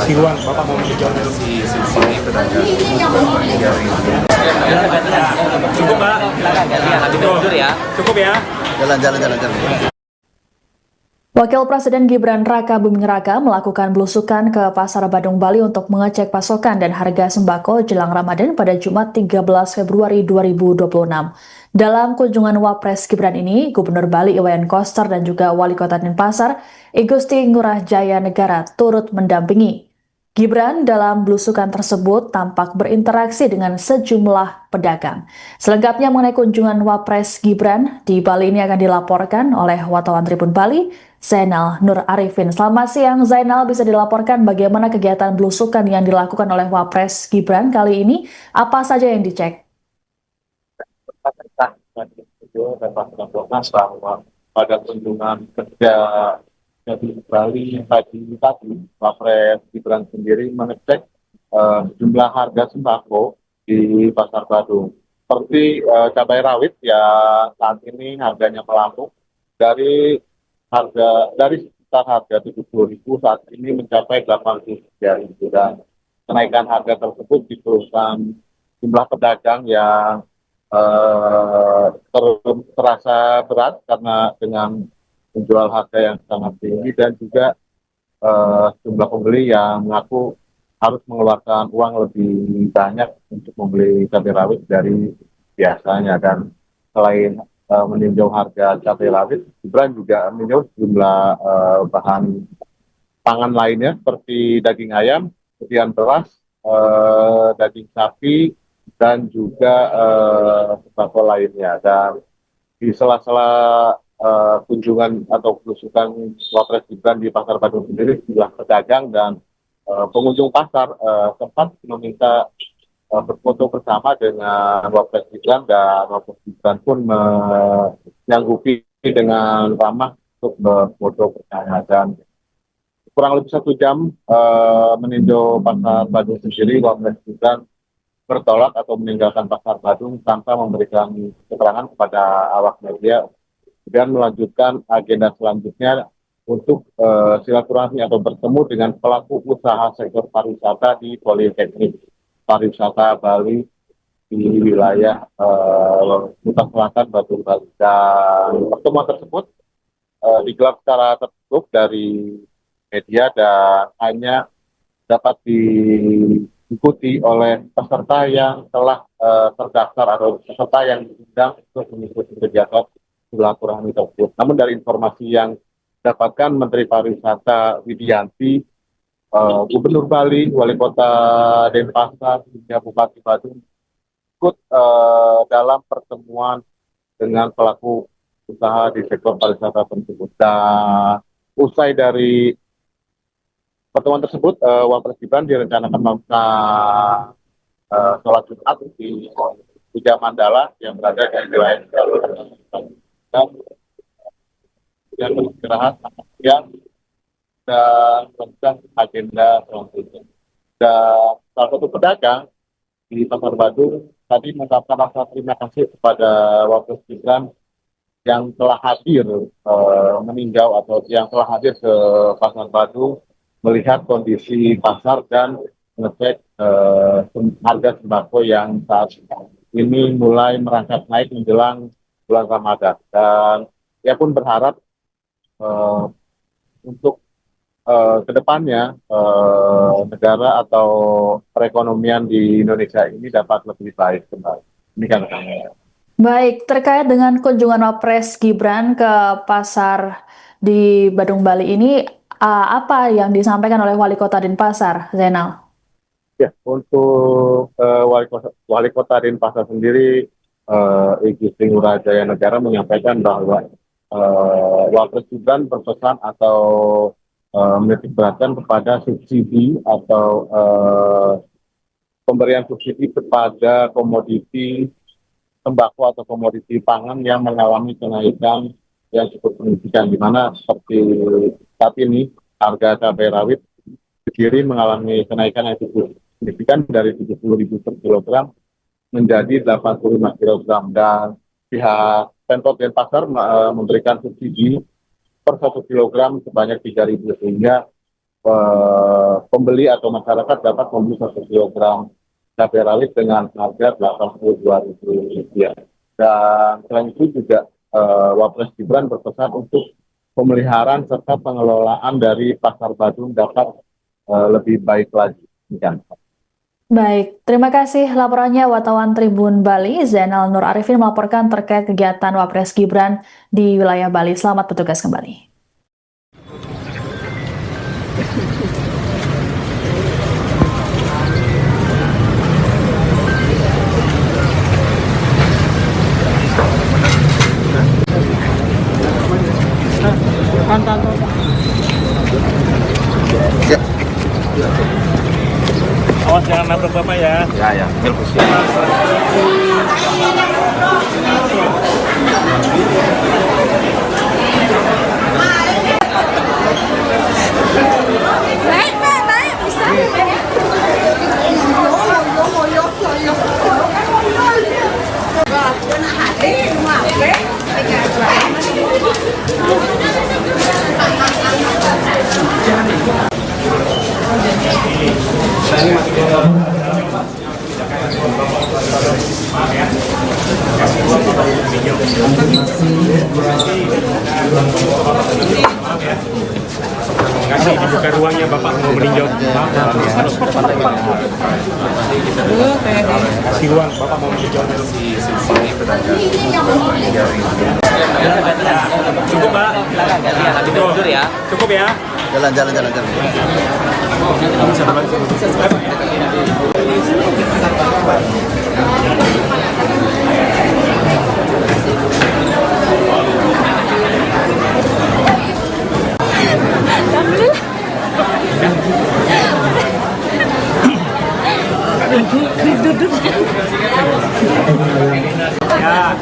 Siwan, Bapak mau menjawab si sini pedagang. Cukup, Pak. Cukup ya. Jalan. Wakil Presiden Gibran Raka Buming Raka melakukan belusukan ke Pasar Badung Bali untuk mengecek pasokan dan harga sembako jelang Ramadan pada Jumat 13 Februari 2026. Dalam kunjungan Wapres Gibran ini, Gubernur Bali Iwayan Koster dan juga Wali Kota Denpasar, I Gusti Ngurah Jaya Negara turut mendampingi. Gibran dalam belusukan tersebut tampak berinteraksi dengan sejumlah pedagang. Selengkapnya mengenai kunjungan Wapres Gibran di Bali ini akan dilaporkan oleh wartawan Tribun Bali, Zainal Nur Arifin. Selamat siang Zainal, bisa dilaporkan bagaimana kegiatan belusukan yang dilakukan oleh Wapres Gibran kali ini? Apa saja yang dicek? Bahwa pada kunjungan kerja di Bali tadi Wapres Gibran sendiri mengecek jumlah harga sembako di Pasar Badung. Seperti cabai rawit yang saat ini harganya melambung dari sekitar harga 70.000 saat ini mencapai 83.000, dan kenaikan harga tersebut dikeluhkan jumlah pedagang yang terasa berat karena dengan menjual harga yang sangat tinggi, dan juga jumlah pembeli yang mengaku harus mengeluarkan uang lebih banyak untuk membeli cabai rawit dari biasanya. Dan selain meninjau harga cabai rawit, Gibran juga meninjau sejumlah bahan pangan lainnya seperti daging ayam, kemudian beras, daging sapi, dan juga sembako lainnya. Dan di sela-sela kunjungan atau belusukan Wapres Gibran di Pasar Badung sendiri, sejumlah pedagang dan pengunjung pasar sempat meminta berfoto bersama dengan Wapres Gibran, dan Wapres Gibran pun menyanggupi dengan ramah untuk berfoto bersama. Dan kurang lebih 1 jam meninjau Pasar Badung sendiri, Wapres Gibran bertolak atau meninggalkan Pasar Badung tanpa memberikan keterangan kepada awak media, dan melanjutkan agenda selanjutnya untuk silaturahmi atau bertemu dengan pelaku usaha sektor pariwisata di Politeknik Pariwisata Bali di wilayah Kuta Selatan, Badung, Bali. Dan pertemuan tersebut digelar secara tertutup dari media dan hanya dapat diikuti oleh peserta yang telah terdaftar atau peserta yang diundang untuk mengikuti kegiatan silaturahmi tersebut. Namun dari informasi yang dapatkan, Menteri Pariwisata Widianti, Gubernur Bali, Wali Kota Denpasar, hingga Bupati Badung ikut dalam pertemuan dengan pelaku usaha di sektor pariwisata tersebut. Dan usai dari pertemuan tersebut, Wapres Gibran direncanakan melakukan sholat Jumat di Puja Mandala yang berada di wilayah dan beristirahat siang dan melakukan agenda selanjutnya. Dan salah satu pedagang di Pasar Badung tadi mengucapkan rasa terima kasih kepada Wapres Gibran yang telah hadir meninjau atau yang telah hadir ke Pasar Badung, melihat kondisi pasar dan mengecek harga sembako yang saat ini mulai merangkak naik menjelang bulan Ramadan. Dan ia pun berharap untuk kedepannya negara atau perekonomian di Indonesia ini dapat lebih baik kembali. Demikian kami. Baik, terkait dengan kunjungan Wapres Gibran ke pasar di Badung Bali ini, apa yang disampaikan oleh Wali Kota Denpasar, Zainal? Ya, untuk Wali Kota Denpasar sendiri, I Gusti Ngurah Jaya Negara menyampaikan bahwa Wapres Gibran berpesan atau menitik beratkan kepada subsidi atau pemberian subsidi kepada komoditi sembako atau komoditi pangan yang mengalami kenaikan yang cukup signifikan, di mana seperti saat ini harga cabai rawit sendiri mengalami kenaikan yang cukup signifikan dari 70.000 per kilogram menjadi 85 kilogram, dan pihak Pemkot Denpasar memberikan subsidi per 1 kilogram sebanyak 3.000 sehingga pembeli atau masyarakat dapat membeli 1 kilogram cabai rawit dengan harga Rp82.000. Dan selain itu juga Wapres Gibran berpesan untuk pemeliharaan serta pengelolaan dari Pasar Badung dapat lebih baik lagi. Baik, terima kasih laporannya wartawan Tribun Bali, Zainal Nur Arifin melaporkan terkait kegiatan Wapres Gibran di wilayah Bali. Selamat bertugas kembali. Awas jangan nabrak Bapak ya. Ya, Kasih dibuka ruangnya Bapak mau meninjau. Kasih ruang Bapak mau meninjau sini pedagang. Cukup Pak. Cukup ya. Jalan.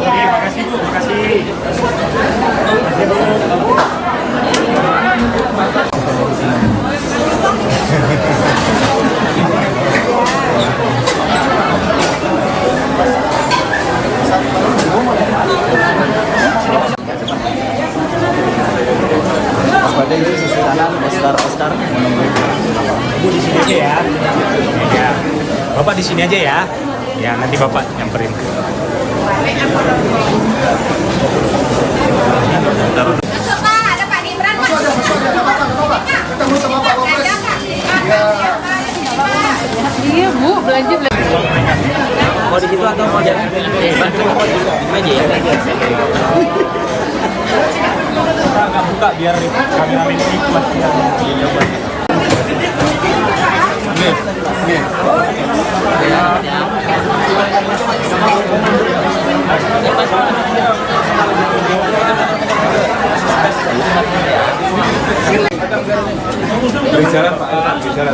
Ya, makasih Bu, makasih. Pada itu sisi kanan Oscar. Bu di sini aja ya. Ya. Bapak di sini aja ya. Ya, nanti Bapak nyamperin. Masuk Pak, ada Pak Gibran Pak. Ketemu sama Pak Wapres. Iya Bu, belanja. Mau di situ atau mau jalan? Aja ya. Kita nggak buka biar kameramen ini masih Bicara Pak, bicara.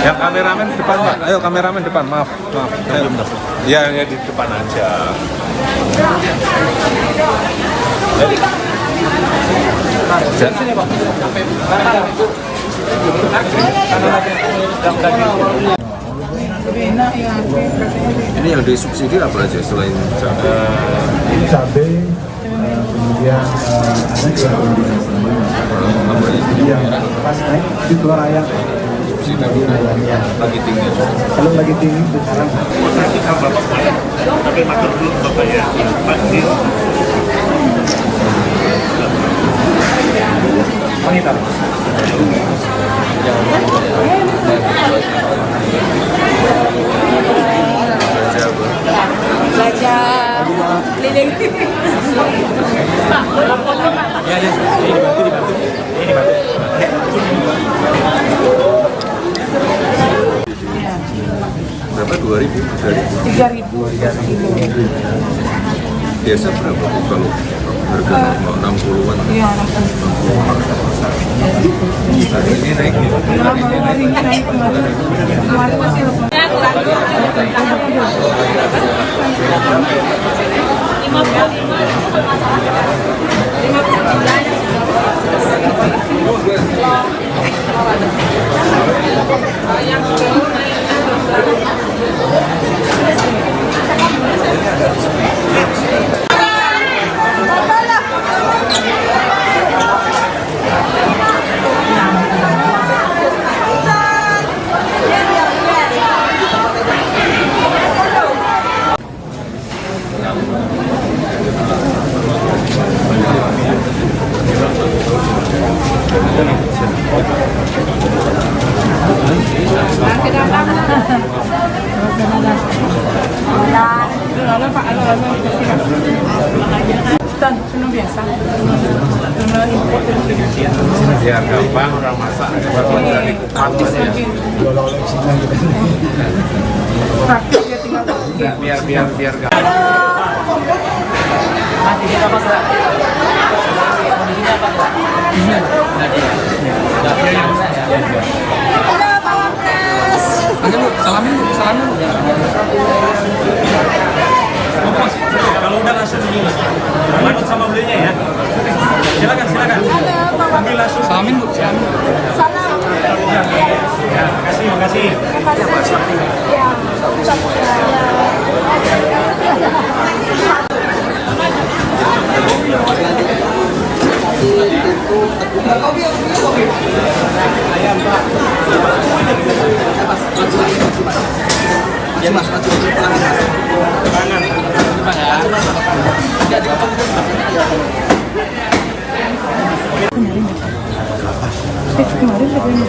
Ya kameramen depan Pak, ayo kameramen depan, maaf. Ayo. Ya di depan aja. Ini yang disubsidi apa aja selain cabai? Ini cabai, kemudian ada yang pas naik di telur ayam. Subsidi lagi tinggi. Kalau lagi tinggi sekarang. nanti sama Bapak boleh. Tapi matur dulu Bapak ya. Pak ini. Wanita. Belajar leading. Ya, ini dibantu. Ini dibantu. Berapa? 2.000? 3.000. Biasa berapa Bu kalau harga 60-an? Iya, Hari ini naik nih. hari ini naik kemarin masih Ini ada Tuna biasa. Tuna impor dari Filipina. Biar gampang orang masak, baru dari kupat ya. Praktis dia tinggal pakai. Biar gampang. Mati kita apa Kak? Kondisinya apa Kak? Halo, Pak Wapres. Salamin. Kalau udah langsung ini, manut sama belinya ya. Silakan. Ambil langsung. Salamin Bu. Salam. Ya, makasih. Kemarin harganya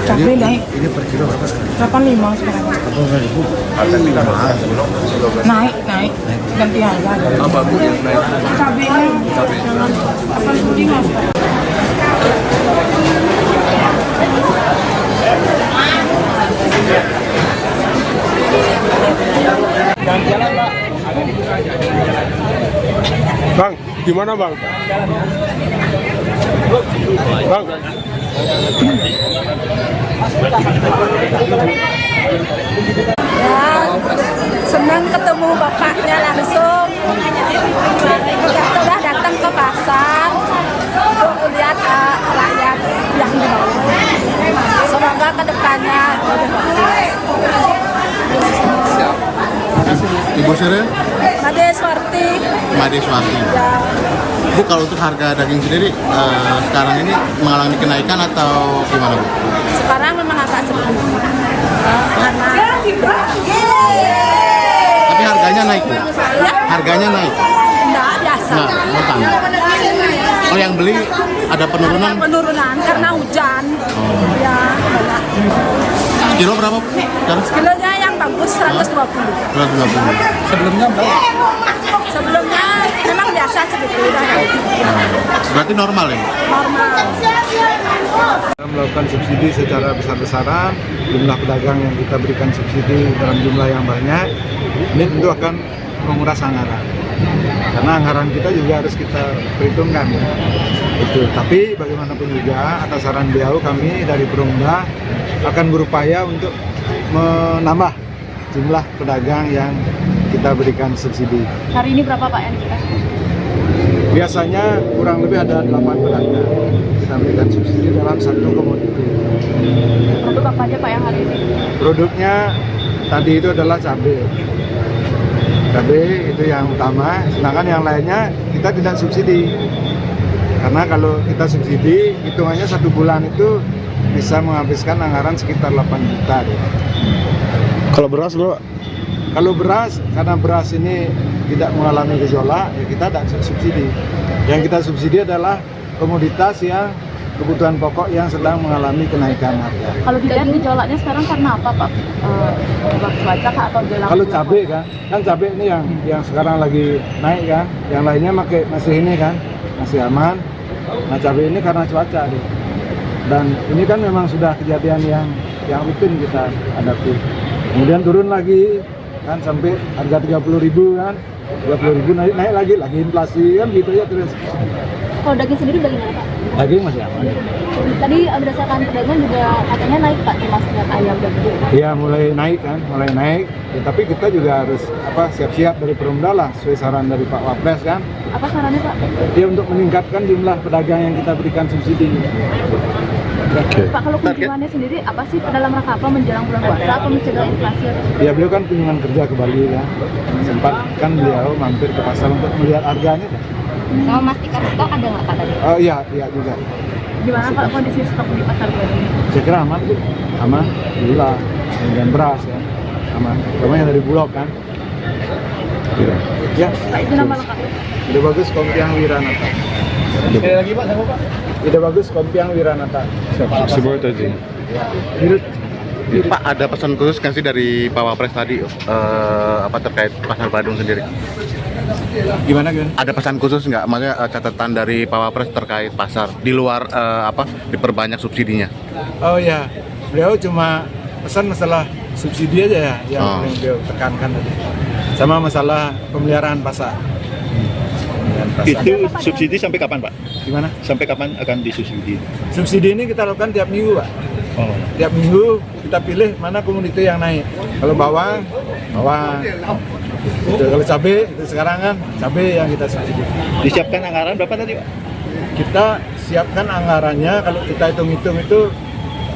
cabai naik. Ini per kilo berapa sekarang? 85 sekarang. 85. Naik. Ganti harga. Apa Bu yang naik? Cabainya. Asal puding Mas. Bang, gimana Bang? Bang. Ya, senang ketemu bapaknya langsung. Sudah datang ke pasar untuk lihat rakyat yang di bawah. Semoga kedepannya lebih bagus. Ibu Siril? Made Swarti. Ya. Bu, kalau untuk harga daging sendiri sekarang ini mengalami kenaikan atau gimana Bu? Sekarang memang agak sepi. Karena Tapi harganya naik Bu? Harganya naik? enggak biasa. Enggak. Oh, yang beli ada penurunan? Ada penurunan karena hujan. Ya, banyak. Kilo berapa Bu? Sekarang? Kilonya yang bagus 120. 120. Sebelumnya berapa? Sebelumnya memang biasa seperti itu. Berarti normal ya? Normal. Melakukan subsidi secara besar-besaran, jumlah pedagang yang kita berikan subsidi dalam jumlah yang banyak, ini tentu akan menguras anggaran. Karena anggaran kita juga harus kita perhitungkan. Itu. Tapi bagaimanapun juga, atas saran beliau kami dari Perumda akan berupaya untuk menambah jumlah pedagang yang kita berikan subsidi. Hari ini berapa Pak yang dikasih? Biasanya kurang lebih ada 8 pedagang kita berikan subsidi dalam satu komoditi. Produk apa aja Pak yang hari ini? Produknya tadi itu adalah cabai. Cabai itu yang utama, sedangkan yang lainnya kita tidak subsidi. Karena kalau kita subsidi, hitungannya 1 bulan itu bisa menghabiskan anggaran sekitar 8 juta. Kalau beras Bro? Kalau beras, karena beras ini tidak mengalami gejolak, ya kita tidak subsidi. Yang kita subsidi adalah komoditas yang kebutuhan pokok yang sedang mengalami kenaikan harga. Kalau dilihat gejolaknya sekarang karena apa Pak? Cuaca kah atau jelang? Kalau cabai kan cabai ini yang sekarang lagi naik kan, yang lainnya masih ini kan, masih aman. Nah cabai ini karena cuaca deh. Dan ini kan memang sudah kejadian yang rutin kita hadapi. Kemudian turun lagi kan sampai harga 30.000 kan, 30.000 naik lagi inflasi kan gitu ya terus. Kalau daging sendiri bagaimana Pak? Daging masih aman. Tadi berdasarkan pedagang juga katanya naik Pak, termasuk ayam dan begitu. Iya mulai naik. Ya, tapi kita juga harus siap-siap dari Perumda lah sesuai saran dari Pak Wapres kan. Apa sarannya Pak? Ya untuk meningkatkan jumlah pedagang yang kita berikan subsidi. Pak, kalau kunjungannya sendiri apa sih dalam rangka apa, menjelang bulan puasa atau mencegah inflasi atau seperti Ya beliau kan kunjungan kerja ke Bali ya. Sempat kan beliau mampir ke pasar untuk melihat harganya. Sama memastikan stok ada nggak Pak tadi? Oh iya juga. Gimana Pak kondisi stok di pasar Bali ini? Saya kira aman Bu. Aman, gula, dan beras ya. Aman. Terutama yang dari Bulog kan. Ya. Pak, itu nama lengkapnya? Udah bagus, Kompiang Wiranata. Sekali lagi Pak, sama Pak. Ide Bagus, Kompiang Wiranata. Sebut aja. Pak, ada pesan khusus kan sih dari Pak Wapres tadi terkait Pasar Badung sendiri? Gimana? Ada pesan khusus nggak? Maksudnya catatan dari Pak Wapres terkait pasar di luar diperbanyak subsidinya? Oh ya, beliau cuma pesan masalah subsidi aja ya yang beliau tekankan tadi. Sama masalah pemeliharaan pasar. Itu subsidi sampai kapan, Pak? Gimana? Sampai kapan akan disubsidi? Subsidi ini kita lakukan tiap minggu, Pak. Oh. Tiap minggu kita pilih mana komoditi yang naik. Kalau bawang. Gitu. Kalau cabai, itu sekarang kan cabai yang kita subsidi. Disiapkan anggaran berapa tadi, Pak? Kita siapkan anggarannya, kalau kita hitung-hitung itu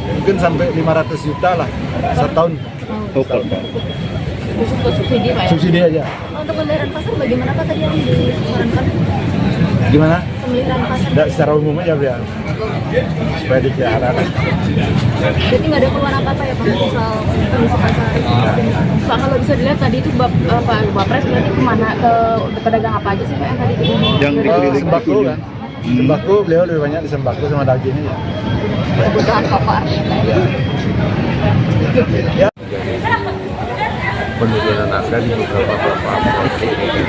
mungkin sampai 500 juta lah setahun. Oh, Pak. Khusus buat subsidi Pak ya? Subsidi aja. Untuk pemeliharaan pasar bagaimana Pak tadi yang disarankan? Gimana? Pemeliharaan pasar? Nggak, secara umum aja ya. Supaya dipelihara. Jadi nggak ada keluhan apa-apa ya Pak misal kondisi pasar? Pak, kalau bisa dilihat tadi itu Pak Wapres berarti kemana, ke pedagang apa aja sih Pak yang tadi itu? Yang dikelilingi sembako kan. Sembako, beliau lebih banyak di sembako sama daging aja. Kebutuhan pokok Ya. Penurunan harga di beberapa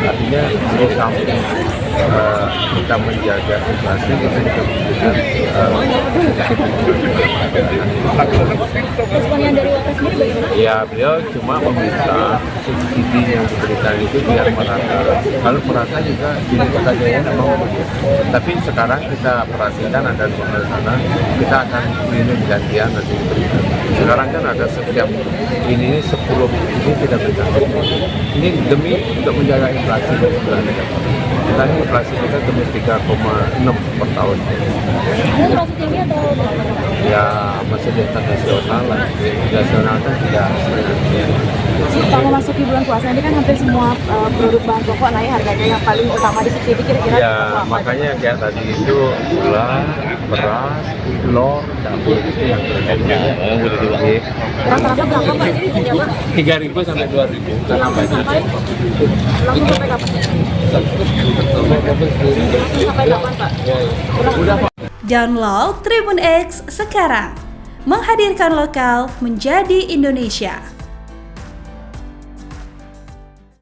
artinya di samping kita menjaga inflasi, kita juga memberikan responnya dari Wapres sendiri bagaimana? ya beliau cuma meminta subsidi yang diberikan itu biar merata. Kalau merata juga di Kota Jaya tidak mau begitu. Tapi sekarang kita perhatikan ada di sana, kita akan cleaning gantian nanti diberikan. Sekarang kan ada setiap ini 10 ini tidak berikan. Ini demi untuk menjaga inflasi dari bulan depan. Kita ini inflasi kita tembus 3,6 per tahun. Ini termasuk tinggi atau berapa? Ya masih di atas nasional lah. Nasional kan tidak. Pak, memasuki bulan puasa ini kan hampir semua produk bahan pokok naik harganya, yang paling utama di subsidi kira-kira Ya makanya kayak tadi itu gula, beras, telur, cabai itu yang terjadi. rata-rata berapa Pak ini ya Pak? 3.000 sampai 2.000. Sampai langsung sampai kapan? Sampai kapan Pak? Download Tribun X sekarang, menghadirkan lokal menjadi Indonesia.